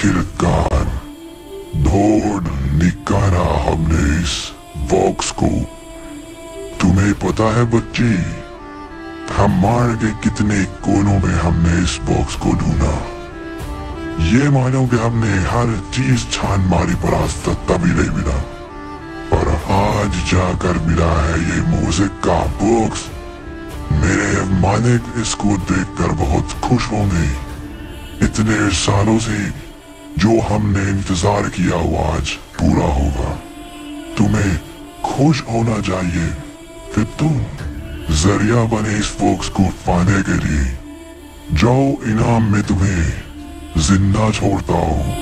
आखिरकार ढूंढ निकाला हमने इस बॉक्स को। तुम्हें पता है बच्ची, ब्रह्मांड के कितने कोनों में हमने इस बॉक्स को ढूंढा। ये मानो कि हमने हर चीज छान मारी पर आज तक कभी नहीं मिला, और आज जाकर मिला है ये म्यूजिक का बॉक्स। मेरे मालिक इसको देखकर बहुत खुश होंगे। इतने सालों से जो हमने इंतजार किया वो आज पूरा होगा। तुम्हें खुश होना चाहिए कि तुम जरिया बने इस बॉक्स को पाने के लिए। जाओ, इनाम में तुम्हें जिंदा छोड़ता हूँ।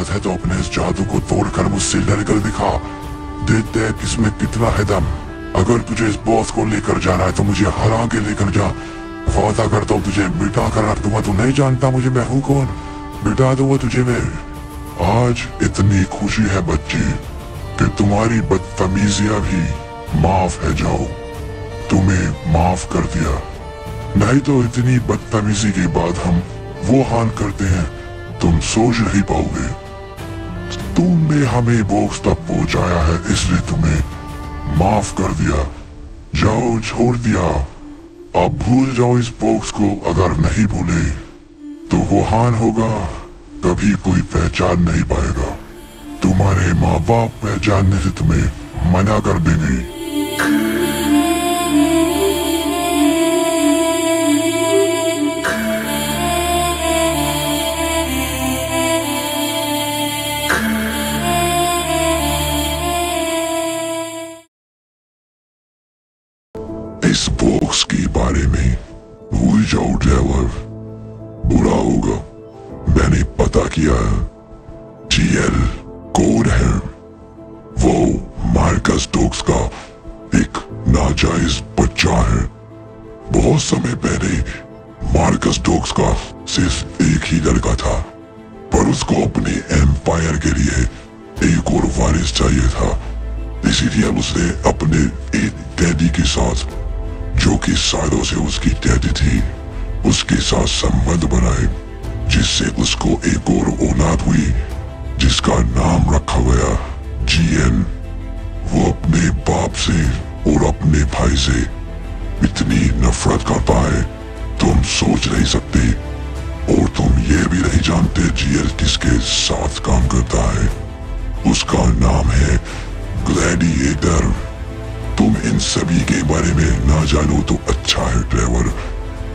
है तो अपने इस जादू को तोड़कर मुझसे लड़कर दिखा। देखते हैं किसमें कितना है दम। अगर तुझे इस बॉस को लेकर जाना है तो मुझे हरा के लेकर जा। वादा करता हूँ तुझे मिटा कर रख दूंगा। तू नहीं जानता मुझे मैं हूँ कौन, मिटा दूंगा तुझे मैं। आज इतनी खुशी है बच्ची कि तुम्हारी बदतमीजियां भी माफ है। जाओ, तुम्हें माफ कर दिया। नहीं तो इतनी बदतमीजी के बाद हम वो हाल करते हैं तुम सोच नहीं पाओगे। तुमने हमें बॉक्स तक पहुंचाया है इसलिए तुम्हें माफ कर दिया। जाओ, छोड़ दिया। अब भूल जाओ इस बॉक्स को। अगर नहीं भूले तो वो हाल होगा कभी कोई पहचान नहीं पाएगा। तुम्हारे माँ बाप पहचानने से तुम्हें मना कर देंगे। इस बॉक्स के बारे में भूल जाओ ड्राइवर, बुरा होगा। मैंने पता किया, जीएल कोड है। वो मार्कस डोक्स का एक नाजायज बच्चा है। बहुत समय पहले मार्कस डोक्स का सिर्फ एक ही लड़का था, पर उसको अपने एम्पायर के लिए एक और वारिस चाहिए था। इसीलिए उसने अपने एक डैडी के साथ, जो कि सालों से उसकी डैडी थी, उसके साथ संबंध बनाए, जिससे उसको एक और औलाद हुई जिसका नाम रखा गया जीएन। वो अपने बाप से और अपने भाई से इतनी नफरत करता है तुम सोच नहीं सकते। और तुम ये भी नहीं जानते जीएल किसके साथ काम करता है। उसका नाम है ग्लैडिएटर। तुम इन सभी के बारे में ना जानो तो अच्छा है ड्राइवर,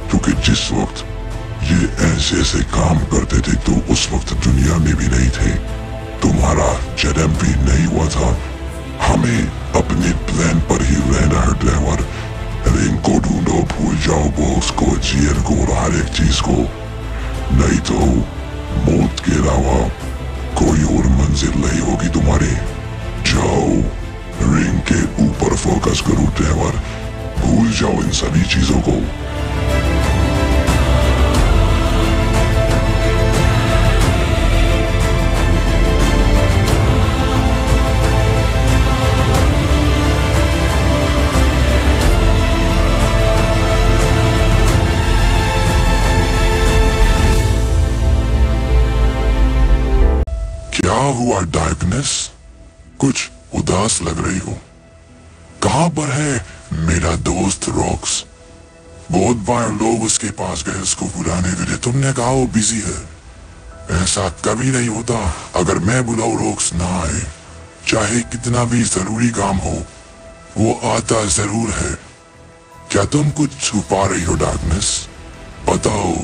क्योंकि जिस वक्त ये ऐसे ऐसे काम करते थे तो उस वक्त दुनिया में भी नहीं थे। तुम्हारा जन्म भी नहीं हुआ था। हमें अपने प्लान पर ही रहना है ड्राइवर। रिंग को ढूंढो, भूल जाओ बॉक्स को, जीएल को और हर एक चीज को। नहीं तो मौत के अलावा कोई और मंजिल नहीं होगी तुम्हारी। जाओ, रिंग के ऊपर फोकस करो ड्राइवर, भूल जाओ इन सभी चीजों को। क्या हुआ डार्कनेस? कुछ उदास लग रही हो। कहां पर है मेरा दोस्त रॉक्स? बहुत बार लोग उसके पास गए उसको बुलाने के लिए, तुमने कहा वो बिजी है। ऐसा कभी नहीं होता। अगर मैं बुलाऊं रॉक्स ना आए, चाहे कितना भी जरूरी काम हो, वो आता जरूर है। क्या तुम कुछ छुपा रही हो डार्कनेस? बताओ।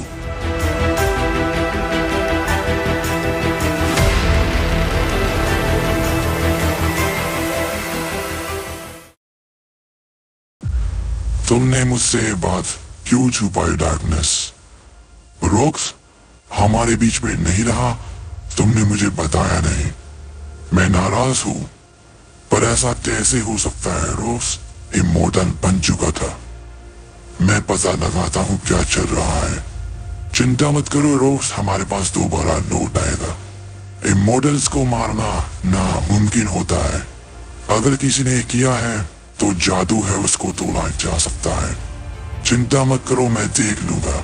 तुमने मुझसे ये बात क्यों छुपाई डार्कनेस? रॉक्स हमारे बीच में नहीं रहा, तुमने मुझे बताया नहीं। मैं नाराज हूं, पर ऐसा कैसे हो सकता है? रॉक्स इमोर्टल बन चुका था। मैं पता लगाता हूं क्या चल रहा है। चिंता मत करो रोक्स, हमारे पास दोबारा लौट आएगा। इमॉर्टल्स को मारना नामुमकिन होता है। अगर किसी ने किया है तो जादू है, उसको तोड़ा जा सकता है। चिंता मत करो, मैं देख लूंगा।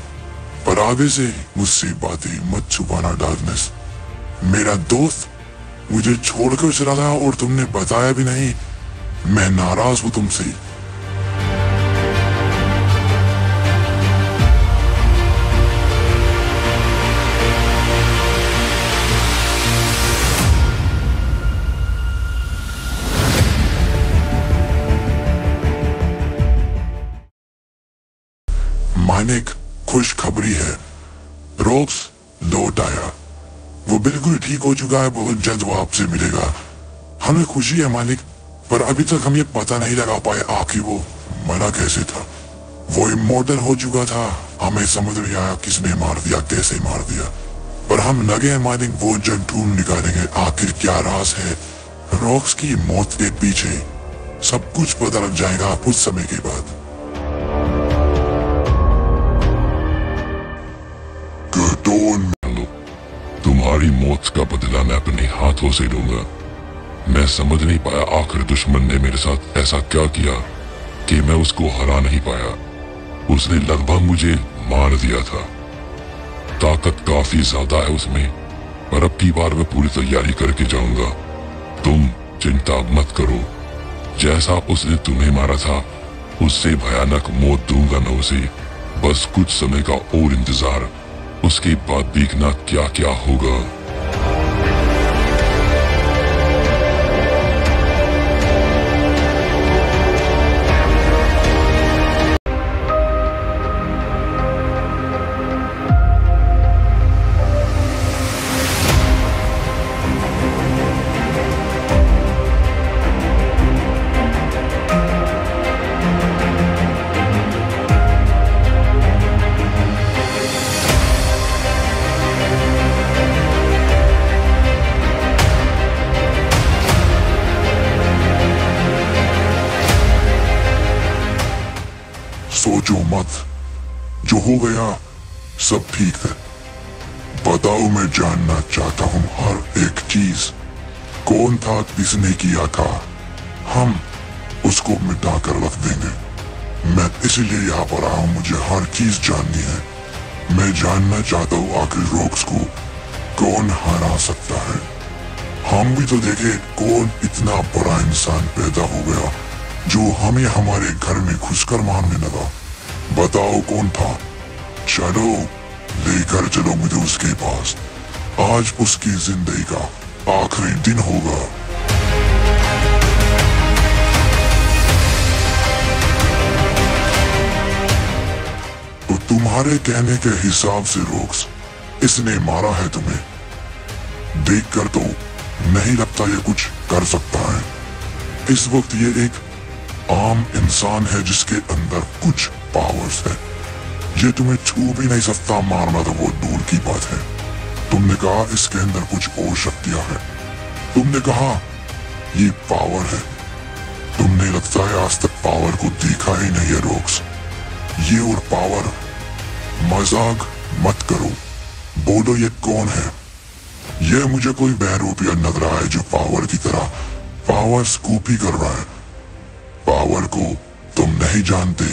पर आगे से मुझसे बातें मत छुपाना डार्कनेस। मेरा दोस्त मुझे छोड़कर चला गया और तुमने बताया भी नहीं। मैं नाराज हूं तुमसे। मानिक, खुशखबरी है, रोक्स लौट आया। वो बिल्कुल ठीक हो चुका है, बहुत जल्द वो आपसे मिलेगा। हमें खुशी है मालिक, पर अभी तक हम ये पता नहीं लगा पाए आखिर वो मरा कैसे था। वो इमॉर्टल हो चुका था, हमें समझ नहीं आया किसने मार दिया, कैसे मार दिया। पर हम लगे हैं मालिक, वो जग ढूंढ निकालेंगे आखिर क्या राज है रॉक्स की मौत के पीछे। सब कुछ पता लग जाएगा कुछ समय के बाद। तुम्हारी मौत का बदला मैं अपने हाथों से लूंगा। मैं समझ नहीं पाया आखिर दुश्मन ने मेरे साथ ऐसा क्या किया कि मैं उसको हरा नहीं पाया। उसने लगभग मुझे मार दिया था। ताकत काफी ज्यादा है उसमें, पर अब की बार मैं पूरी तैयारी करके जाऊंगा। तुम चिंता मत करो, जैसा उसने तुम्हें मारा था उससे भयानक मौत दूंगा मैं उसे। बस कुछ समय का और इंतजार, उसके बाद देखना क्या क्या होगा। सोचो मत, जो हो गया सब ठीक है। बताओ, मैं जानना चाहता हूँ हर एक चीज। कौन था, किसने किया था, हम उसको मिटा कर रख देंगे। मैं इसलिए यहाँ पर आया हूँ, मुझे हर चीज जाननी है। मैं जानना चाहता हूँ आखिर रॉक्स को कौन हरा सकता है। हम भी तो देखे कौन इतना बड़ा इंसान पैदा हो गया जो हमें हमारे घर में घुसकर मारने लगा। बताओ कौन था। चलो लेकर चलो मुझे उसके पास। आज उसकी जिंदगी का आखिरी दिन होगा। तो तुम्हारे कहने के हिसाब से रॉक्स इसने मारा है तुम्हें। देखकर तो नहीं लगता ये कुछ कर सकता है। इस वक्त ये एक आम इंसान है जिसके अंदर कुछ पावर्स है। ये तुम्हें छू भी नहीं सकता, मारना तो वो दूर की बात है। तुमने कहा इसके अंदर कुछ और शक्तियां हैं। तुमने कहा ये पावर है। तुमने लगता है आज तक पावर को देखा ही नहीं है रॉक्स। ये और पावर, मजाक मत करो। बोलो ये कौन है। ये मुझे कोई बहरूपिया लग रहा है जो पावर की तरह पावर स्कूप ही कर रहा है। पावर को तुम नहीं जानते।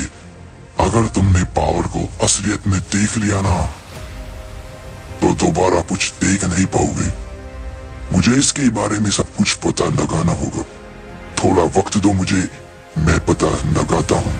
अगर तुमने पावर को असलियत में देख लिया ना तो दोबारा कुछ देख नहीं पाओगे। मुझे इसके बारे में सब कुछ पता लगाना होगा। थोड़ा वक्त दो मुझे, मैं पता लगाता हूँ।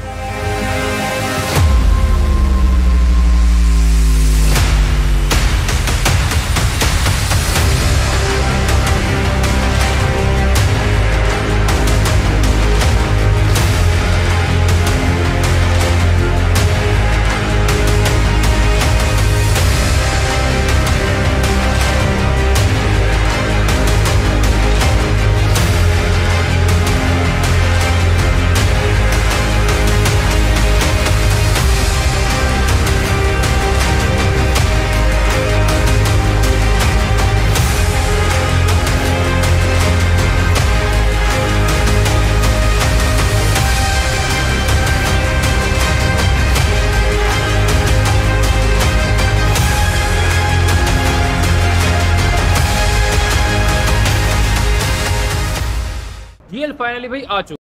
फाइनली भाई आ चुका।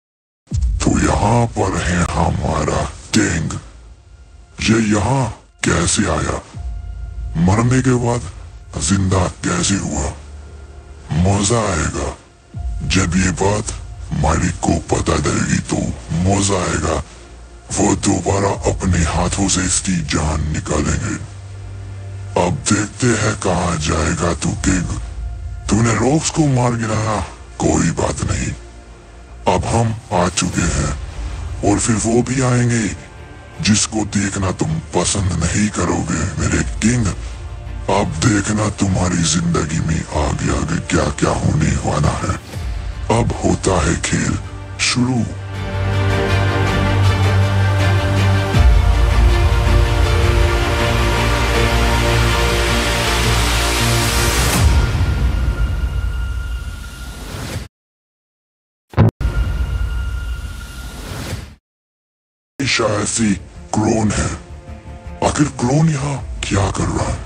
तो यहाँ पर है हमारा किंग। ये यहाँ कैसे आया, मरने के बाद जिंदा कैसे हुआ, मजा आएगा जब ये बात मालिक को पता चलेगी। तो मजा आएगा, वो दोबारा अपने हाथों से इसकी जान निकालेंगे। अब देखते हैं कहाँ जाएगा तू किंग। तूने रॉक्स को मार गिराया, कोई बात नहीं, अब हम आ चुके हैं और फिर वो भी आएंगे जिसको देखना तुम पसंद नहीं करोगे मेरे किंग। अब देखना तुम्हारी जिंदगी में आगे आगे क्या क्या होने वाला है। अब होता है खेल शुरू। शायद से क्लोन है। आखिर क्लोन यहाँ क्या कर रहा है?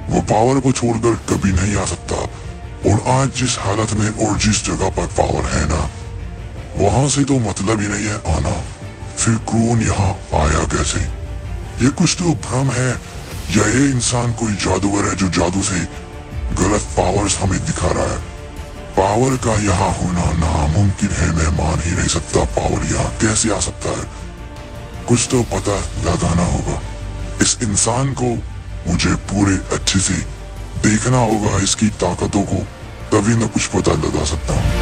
वो पावर को छोड़कर कभी नहीं आ सकता, और आज जिस हालत में और जिस जगह पर पावर है ना, वहां से तो मतलब ही नहीं है आना। फिर क्लोन यहाँ आया कैसे? ये कुछ तो भ्रम है, या ये इंसान कोई जादूगर है जो जादू से गलत पावर्स हमें दिखा रहा है। पावर का यहाँ होना नामुमकिन है, मैं मान ही नहीं सकता पावर यहाँ कैसे आ सकता है। कुछ तो पता लगाना होगा। इस इंसान को मुझे पूरे अच्छे से देखना होगा, इसकी ताकतों को, तभी मैं कुछ पता लगा सकता हूँ।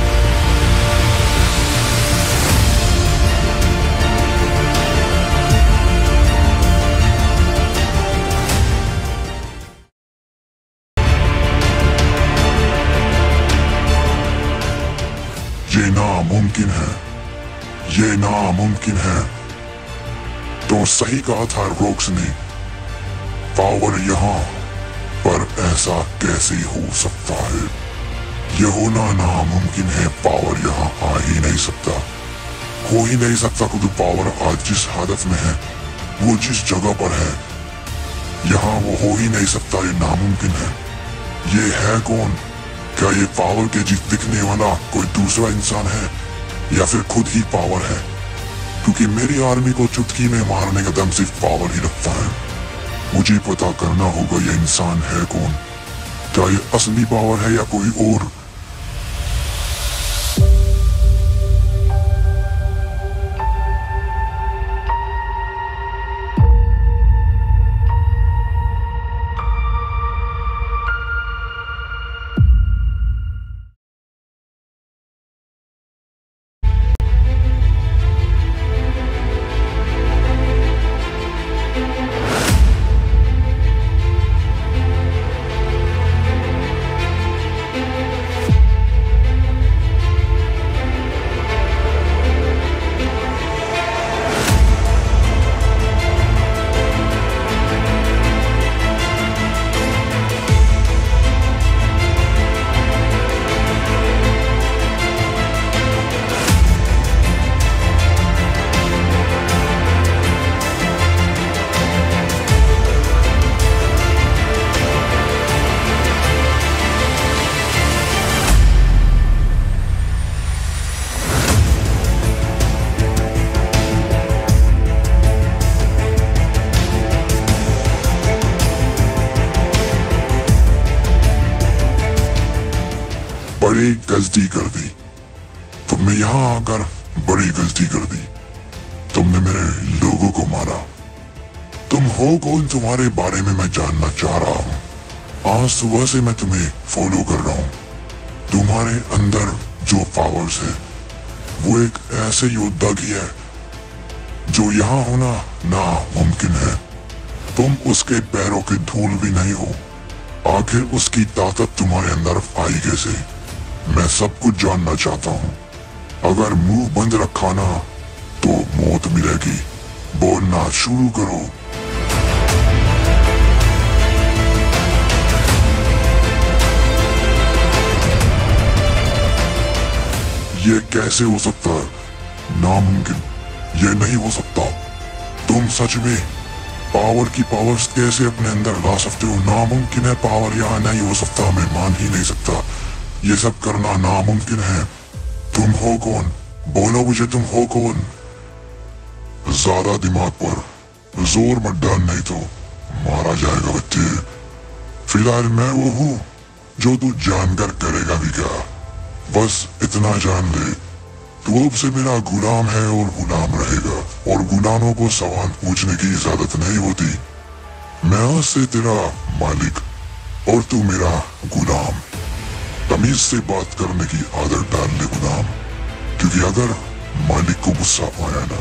ये नामुमकिन है, ये नामुमकिन है। तो सही कहा था रॉक्स ने, पावर यहाँ पर ऐसा कैसे हो सकता है? ये होना नामुमकिन है, पावर यहाँ आ ही नहीं सकता, हो ही नहीं सकता। क्योंकि पावर आज जिस हालत में है, वो जिस जगह पर है, यहाँ वो हो ही नहीं सकता, ये नामुमकिन है। ये है कौन? क्या ये पावर के दिखने वाला कोई दूसरा इंसान है, या फिर खुद ही पावर है? क्योंकि मेरी आर्मी को चुटकी में मारने का दम सिर्फ पावर ही रखता है। मुझे पता करना होगा ये इंसान है कौन, क्या ये असली पावर है या कोई और। बड़ी गलती कर दी तुमने, यहाँ आकर बड़ी गलती कर दी। तुमने मेरे लोगों को मारा। तुम हो कौन? तुम्हारे बारे में मैं जानना चाह रहा हूँ। आज सुबह से मैं तुम्हें फॉलो कर रहा हूँ। तुम्हारे अंदर जो पावर्स है, वो एक ऐसे योद्धा की है जो यहाँ होना नामुमकिन है। तुम उसके पैरों की धूल भी नहीं हो। आखिर उसकी ताकत तुम्हारे अंदर आई कैसे? मैं सब कुछ जानना चाहता हूँ। अगर मुंह बंद रखा ना तो मौत मिलेगी। बोलना शुरू करो। ये कैसे हो सकता है? नामुमकिन, ये नहीं हो सकता। तुम सच में पावर की पावर्स कैसे अपने अंदर ला सकते हो? नामुमकिन है, पावर यहाँ नहीं हो सकता, मैं मान ही नहीं सकता। ये सब करना नामुमकिन है। तुम तुम हो कौन? बोलो मुझे, तुम हो कौन? ज्यादा दिमाग पर जोर मत डाल, नहीं तो मारा जाएगा बच्चे। फिलहाल मैं वो हूँ जो तू जानकर करेगा भी क्या। बस इतना जान ले, तू अब से मेरा गुलाम है और गुलाम रहेगा, और गुलामों को सवाल पूछने की इजाजत नहीं होती। मैं आज से तेरा मालिक और तू मेरा गुलाम। तमीज से बात करने की आदत डाल ले गुलाम, क्योंकि अगर मालिक को गुस्सा आया ना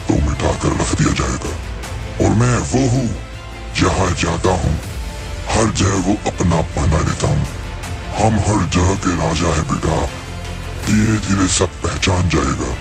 तो मिटा कर रख दिया जाएगा। और मैं वो हूँ, जहाँ जाता हूँ हर जगह वो अपना बना लेता हूँ। हम हर जगह के राजा है बेटा, धीरे धीरे सब पहचान जाएगा।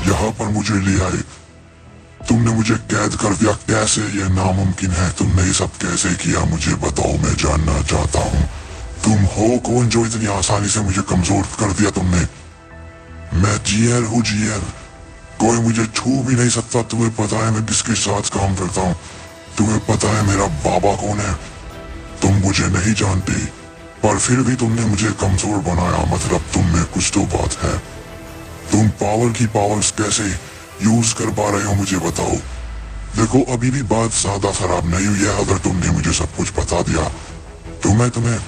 यहाँ पर मुझे ले आए, तुमने मुझे कैद कर दिया, कैसे ये नामुमकिन है? तुमने ये सब कैसे किया? मुझे बताओ, मैं जानना चाहता हूँ। तुम हो कौन जो इतनी आसानी से मुझे कमजोर कर दिया तुमने? मैं जीएल हूँ, जीएल। कोई मुझे छू भी नहीं सकता। तुम्हें पता है मैं किसके साथ काम करता हूँ? तुम्हें पता है मेरा बाबा कौन है? तुम मुझे नहीं जानती, पर फिर भी तुमने मुझे कमजोर बनाया। मतलब तुम में कुछ तो बात है। तुम पावर की पावर्स कैसे यूज कर पा रहे हो मुझे बताओ। देखो, अभी भी बात ज्यादा खराब नहीं हुई है। अगर तुमने मुझे सब कुछ बता दिया तो मैं तुम्हें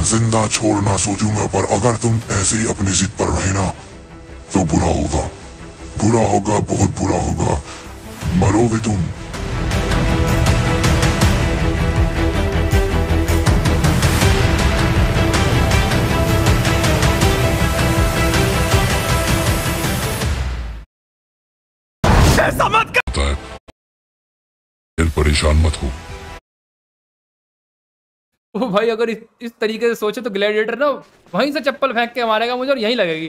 जिंदा छोड़ना सोचूंगा, पर अगर तुम ऐसे ही अपनी जिद पर रहे ना तो बुरा होगा, बुरा होगा, बहुत बुरा होगा। मरोगे तुम। ऐसा मत कर। परेशान मत हो। ओ भाई, अगर इस तरीके से सोचे तो ग्लैडिएटर ना वहीं से चप्पल फेंक के मारेगा मुझे और यहीं लगेगी।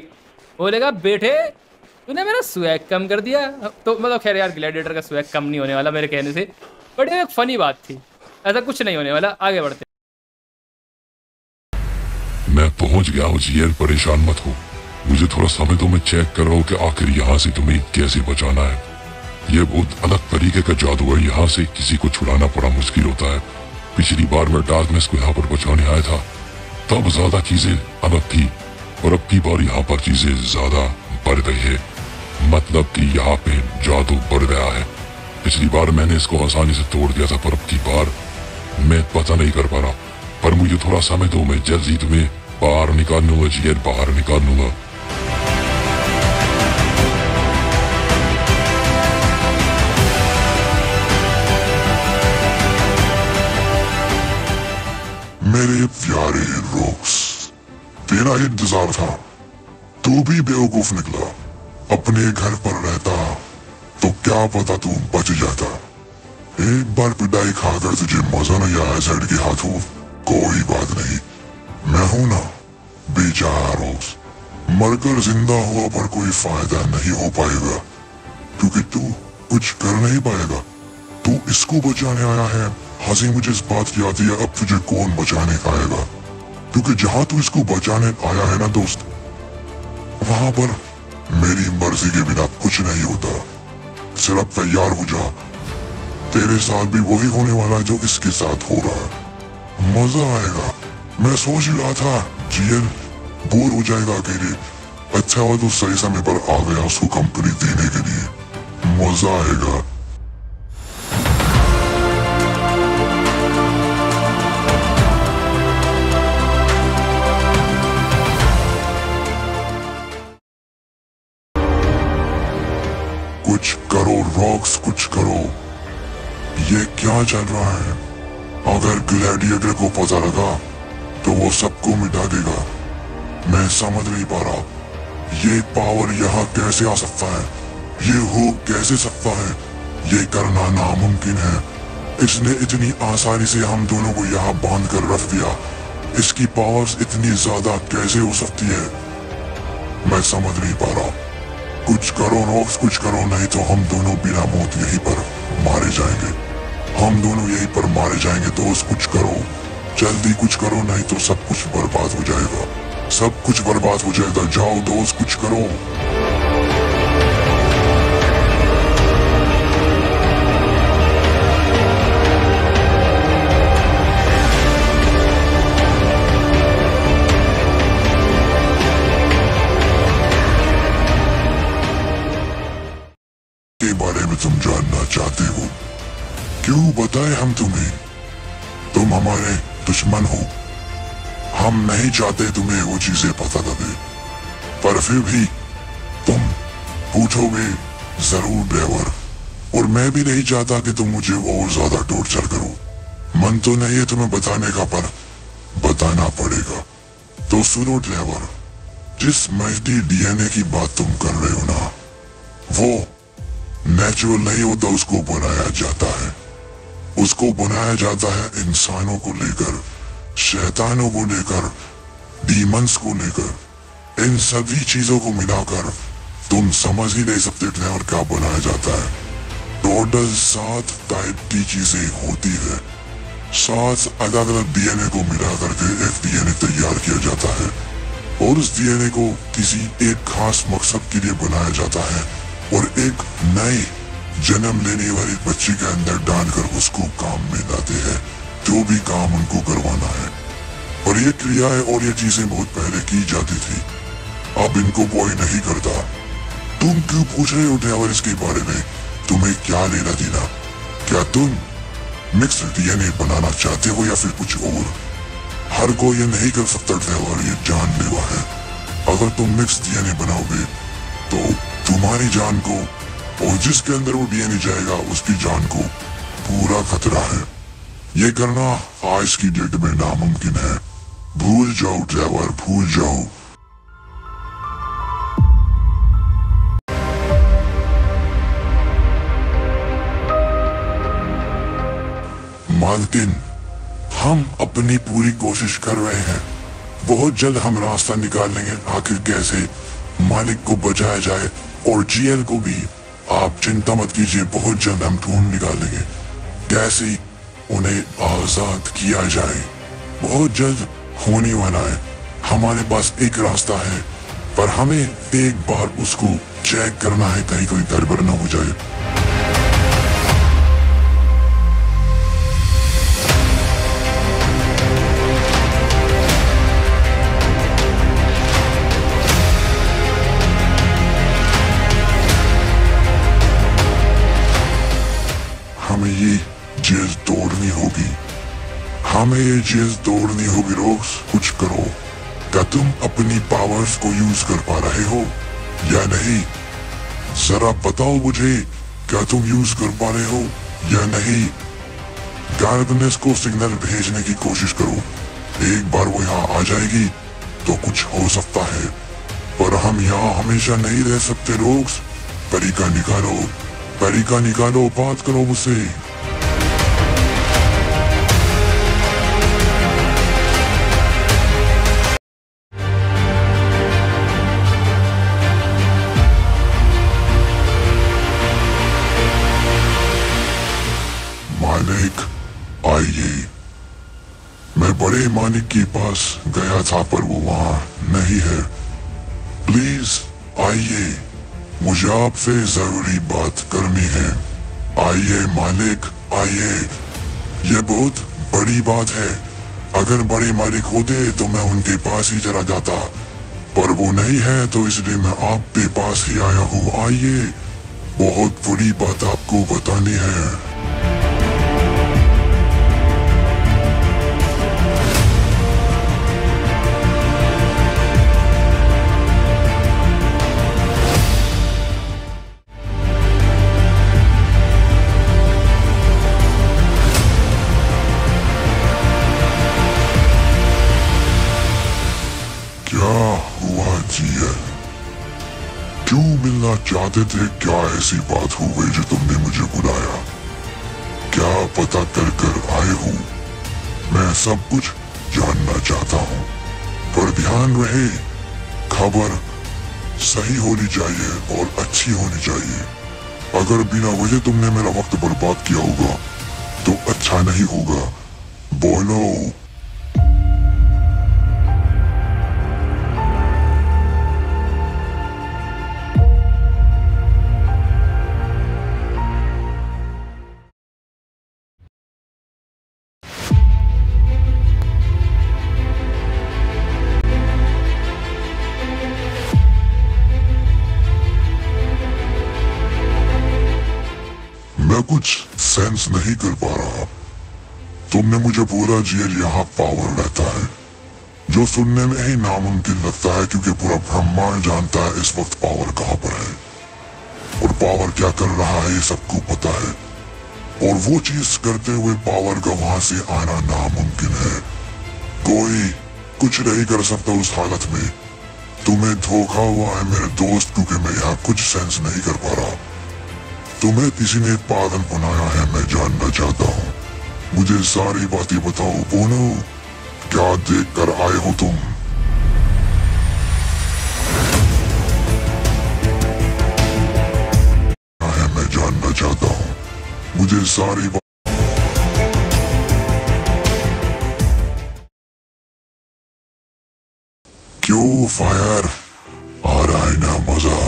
बोलेगा बेटे तूने मेरा स्वैग कम कर दिया। तो मतलब खैर यार, ग्लैडिएटर का स्वैग कम नहीं होने वाला मेरे कहने से, बट ये एक फनी बात थी। ऐसा कुछ नहीं होने वाला। आगे बढ़ते। मैं पहुंच गया हूँ जीएल, परेशान मत हो। मुझे थोड़ा समय तो मैं चेक कर रहा हूँ कि आखिर यहाँ से तुम्हें कैसे बचाना है। ये बहुत अलग तरीके का जादू है। यहाँ से किसी को छुड़ाना बड़ा मुश्किल होता है। पिछली बार मैं डार्कनेस को यहाँ पर बचाने आया था, तब ज्यादा चीजें अलग थी, और अब की बार यहाँ पर चीजें ज्यादा बढ़ गई है। मतलब कि यहाँ पे जादू बढ़ गया है। पिछली बार मैंने इसको आसानी से तोड़ दिया था, पर अब की बार मैं पता नहीं कर पा रहा। पर मुझे थोड़ा समय दो, मैं जल्द ही तुम्हें बाहर निकाल लूंगा जीएल, बाहर निकाल लूंगा। मेरे प्यारे रोक्स, तेरा इंतजार था। तू भी बेवकूफ निकला। अपने घर पर रहता तो क्या पता तू बच जाता। एक बार पिटाई खाकर तुझे मजा नहीं आया जेड के हाथों? कोई बात नहीं, मैं हूं ना बेचारा रोक्स। मरकर जिंदा हुआ पर कोई फायदा नहीं हो पाएगा, क्योंकि तू कुछ कर नहीं पाएगा। तू इसको बचाने आया है। हंसी मुझे इस बात की आती है, अब तुझे कौन बचाने आएगा? क्योंकि जहां तू इसको बचाने आया है ना दोस्त, वहां पर मेरी मर्जी के बिना कुछ नहीं होता। सिर्फ तैयार हो जा, तेरे साथ भी वही होने वाला है जो इसके साथ हो रहा है। मजा आएगा। मैं सोच रहा था जीएल बोर हो जाएगा अकेले। अच्छा हुआ तो सही समय पर आ गया उसको कंपनी देने के लिए। मजा आएगा। कुछ करो रॉक्स, कुछ करो। ये क्या चल रहा है? अगर ग्लैडिएटर को पता लगा तो वो सबको मिटा देगा। मैं समझ नहीं पा रहा, ये पावर यहाँ कैसे आ सकता है? ये हो कैसे सकता है? ये करना नामुमकिन है। इसने इतनी आसानी से हम दोनों को यहाँ बांध कर रख दिया। इसकी पावर्स इतनी ज्यादा कैसे हो सकती है? मैं समझ नहीं पा रहा। कुछ करो रॉक्स, कुछ करो, नहीं तो हम दोनों बिना मौत यहीं पर मारे जाएंगे। हम दोनों यहीं पर मारे जाएंगे। दोस्त कुछ करो, जल्दी कुछ करो, नहीं तो सब कुछ बर्बाद हो जाएगा। सब कुछ बर्बाद हो जाएगा। जाओ दोस्त, कुछ करो। के बारे में तुम जानना चाहते हो? क्यों बताएं हम तुम्हें? तुम हमारे दुश्मन हो। हम नहीं चाहते तुम्हें वो चीजें पता लगे, पर फिर भी तुम पूछोगे जरूर ड्राइवर। और मैं भी नहीं चाहता कि तुम मुझे और ज्यादा टॉर्चर करो। मन तो नहीं है तुम्हें बताने का, पर बताना पड़ेगा। तो सुनो ड्राइवर, जिस मल्टी डीएनए की बात तुम कर रहे हो ना, वो नेचुरल नहीं होता, उसको बनाया जाता है। उसको बनाया जाता है इंसानों को लेकर, शैतानों को लेकर, डीमंस को लेकर। इन सभी चीजों को मिलाकर तुम समझ ही नहीं सकते ड्राइवर क्या बनाया जाता है। टोटल 7 टाइप की चीजें होती है। 7 अलग अलग डीएनए को मिला करके एक डीएनए तैयार किया जाता है, और उस डीएनए को किसी एक खास मकसद के लिए बनाया जाता है, और एक नए जन्म लेने वाली बच्ची के अंदर डालकर उसको काम में लाते हैं, जो भी काम उनको करवाना है। और ये क्रियाएं और ये चीजें बहुत पहले की जाती थी, अब इनको कोई नहीं करता। तुम क्यों पूछ रहे हो ड्राइवर इसके बारे में? तुम्हें क्या लेना देना? क्या तुम मिक्स्ड डीएनए बनाना चाहते हो या फिर कुछ और? हर कोई ये नहीं कर सकता ड्राइवर, ये जानलेवा है। अगर तुम मिक्स्ड डीएनए बनाओगे तो तुम्हारी जान को, और जिसके अंदर वो डीएनए जाएगा उसकी जान को पूरा खतरा है। ये करना आज की डेट में नामुमकिन है। भूल जाओ ड्राइवर, भूल जाओ। मालकिन, हम अपनी पूरी कोशिश कर रहे हैं। बहुत जल्द हम रास्ता निकाल लेंगे आखिर कैसे मालिक को बचाया जाए, और जीएल को भी। आप चिंता मत कीजिए, बहुत जल्द हम ढूंढ निकालेंगे कैसे उन्हें आजाद किया जाए। बहुत जल्द होने वाला है। हमारे पास एक रास्ता है, पर हमें एक बार उसको चेक करना है, कहीं कोई गड़बड़ ना हो जाए। हमें ये चीज तोड़नी होगी। हमें ये चीज तोड़नी होगी। रोक्स, कुछ करो। क्या तुम अपनी पावर्स को यूज कर पा रहे हो या नहीं? जरा बताओ मुझे, क्या तुम यूज कर पा रहे हो या नहीं? गार्डनेस को सिग्नल भेजने की कोशिश करो। एक बार वो यहाँ आ जाएगी तो कुछ हो सकता है, पर हम यहाँ हमेशा नहीं रह सकते। रोक्स, तरीका निकालो, तरीका निकालो, बात करो मुझसे। मालिक, आइए। मैं बड़े मालिक के पास गया था, पर वो वहाँ नहीं है। प्लीज आइए, मुझे आपसे जरूरी बात करनी है। आइए मालिक, आइए। ये बहुत बड़ी बात है। अगर बड़े मालिक होते तो मैं उनके पास ही चला जाता, पर वो नहीं है, तो इसलिए मैं आपके पास ही आया हूँ। आइए, बहुत बड़ी बात आपको बतानी है। क्या हुआ जीएल? क्यों मिलना चाहते थे? क्या ऐसी बात हो गई जो तुमने मुझे बुलाया? क्या पता कर कर आए हो? मैं सब कुछ जानना चाहता हूँ, पर ध्यान रहे, खबर सही होनी चाहिए और अच्छी होनी चाहिए। अगर बिना वजह तुमने मेरा वक्त बर्बाद किया होगा तो अच्छा नहीं होगा। बोलो। कुछ सेंस नहीं कर पा रहा। तुमने मुझे बोला जीएल यहाँ पावर रहता है, जो सुनने में ही नामुमकिन लगता है क्योंकि पूरा ब्रह्मांड जानता है इस वक्त पावर कहाँ पर है और पावर क्या कर रहा है, ये सबको पता है। और वो चीज करते हुए पावर का वहां से आना नामुमकिन है। कोई कुछ नहीं कर सकता उस हालत में। तुम्हें धोखा हुआ है मेरे दोस्त, क्योंकि मैं यहाँ कुछ सेंस नहीं कर पा रहा। तुम्हें किसी ने पागल बनाया है, मैं जानना चाहता हूँ। मुझे सारी बातें बताओ बोनो, क्या देख कर आए हो तुम? मैं जानना चाहता हूँ, मुझे सारी क्यों फायर आ रहा है ना मजा?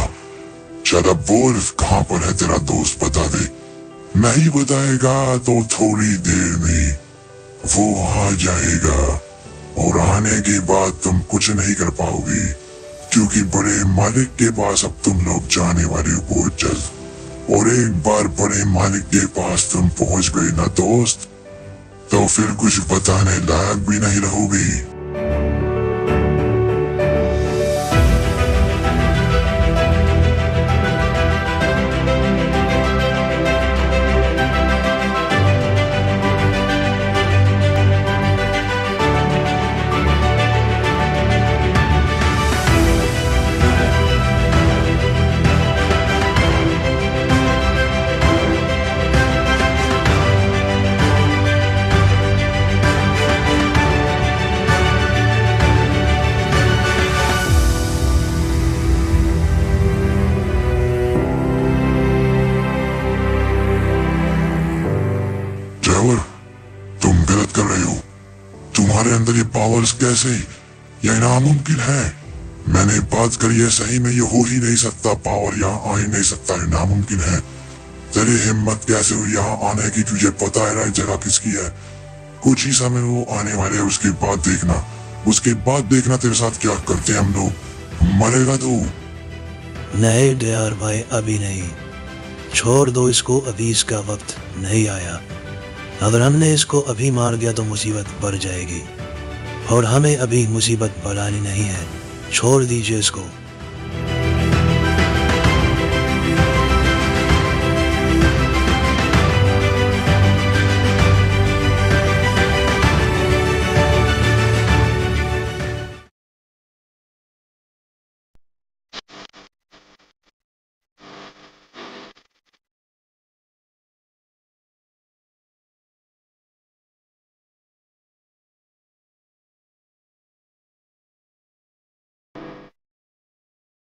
शट अप वुल्फ, कहाँ पर है तेरा दोस्त, बता दे। नहीं बताएगा तो थोड़ी देर में वो आ जाएगा और आने के बाद तुम कुछ नहीं कर पाओगे, क्योंकि बड़े मालिक के पास अब तुम लोग जाने वाले हो बहुत जल्द। और एक बार बड़े मालिक के पास तुम पहुंच गए ना दोस्त, तो फिर कुछ बताने लायक भी नहीं रहोगे। तुम गलत कर रहे हो। तुम्हारे अंदर ये पावर्स कैसे? यह नामुमकिन है। मैंने बात करी है, सही में ये हो ही नहीं सकता। पावर यहाँ आ ही नहीं सकता, है नामुमकिन है। तेरी हिम्मत कैसे हुई यहाँ आने की? तुझे पता है ना जगह किसकी है? कुछ ही समय वो आने वाले, उसके बाद देखना तेरे साथ क्या करते हैं हम लोग। मरेगा तू। नहीं डर भाई, अभी नहीं। छोड़ दो इसको, अभी इसका वक्त नहीं आया। अगर हमने इसको अभी मार दिया तो मुसीबत बढ़ जाएगी, और हमें अभी मुसीबत बढ़ानी नहीं है। छोड़ दीजिए इसको।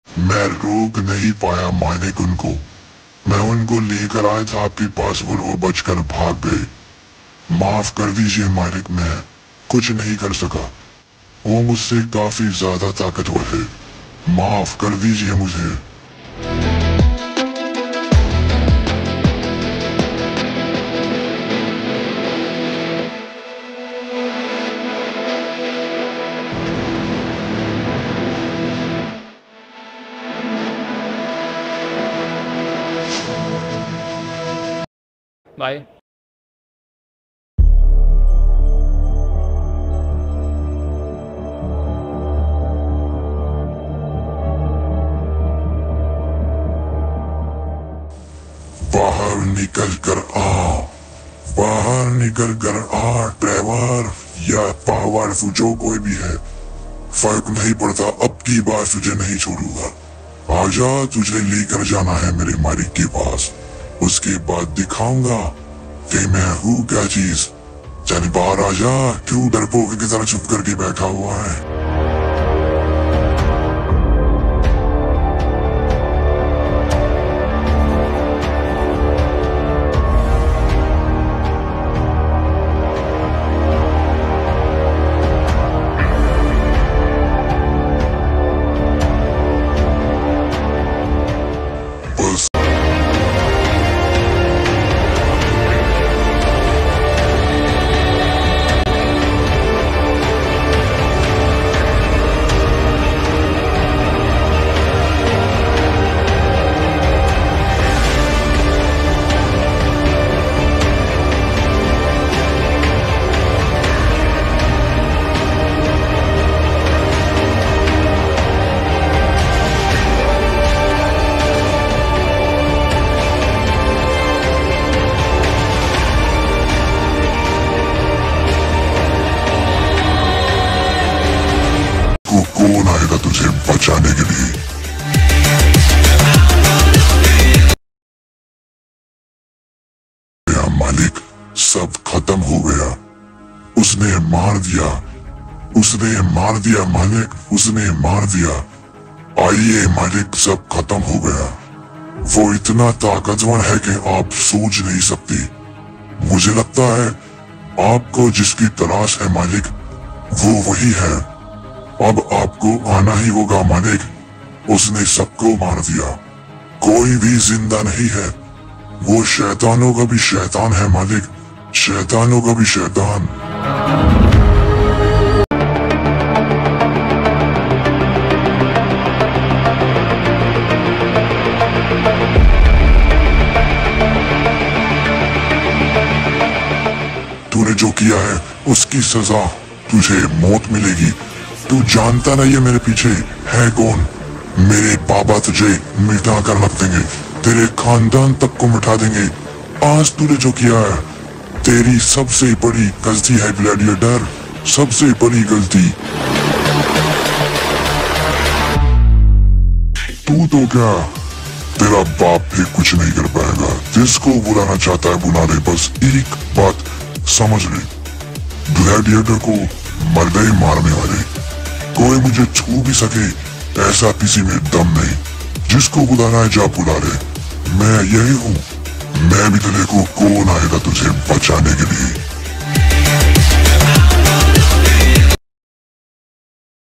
मैं रोक नहीं पाया मालिक उनको। मैं उनको लेकर आया था आपके पास और वो बचकर भाग गए। माफ कर दीजिए मालिक, मैं कुछ नहीं कर सका। वो मुझसे काफी ज्यादा ताकतवर है। माफ कर दीजिए मुझे। बाय। बाहर निकल कर आ, बाहर निकल कर आ ड्राइवर या पावर, जो कोई भी है फर्क नहीं पड़ता। अब की बार तुझे नहीं छोड़ूंगा। आजा, तुझे लेकर जाना है मेरे मालिक के पास। उसके बाद दिखाऊंगा कि मैं हूँ क्या चीज। चल बाहर आजा, क्यों डरपोक की तरह चुप करके बैठा हुआ है? खत्म हो गया। उसने मार दिया, उसने मार दिया मालिक, उसने मार दिया। आइए मालिक, सब खत्म हो गया। वो इतना ताकतवर है कि आप सोच नहीं सकती। मुझे लगता है आपको जिसकी तलाश है मालिक, वो वही है। अब आपको आना ही होगा मालिक। उसने सबको मार दिया, कोई भी जिंदा नहीं है। वो शैतानों का भी शैतान है मालिक, शैतानों का भी शैतान। तूने जो किया है उसकी सजा तुझे मौत मिलेगी। तू जानता नहीं है मेरे पीछे है कौन। मेरे बाबा तुझे मिटा कर रख देंगे, तेरे खानदान तक को मिटा देंगे। आज तूने जो किया है तेरी सबसे बड़ी गलती है ग्लैडिएटर, सबसे बड़ी गलती। तू तो क्या, तेरा बाप भी कुछ नहीं कर पाएगा। जिसको बुलाना चाहता है बुला ले, बस एक बात समझ ले, ग्लैडिएटर को मर्दे ही मारने वाले। कोई मुझे छू भी सके ऐसा किसी में दम नहीं। जिसको बुलाना है जा बुला ले, मैं यही हूँ। मैं भी तेरे को कौन आएगा तुझे बचाने के लिए।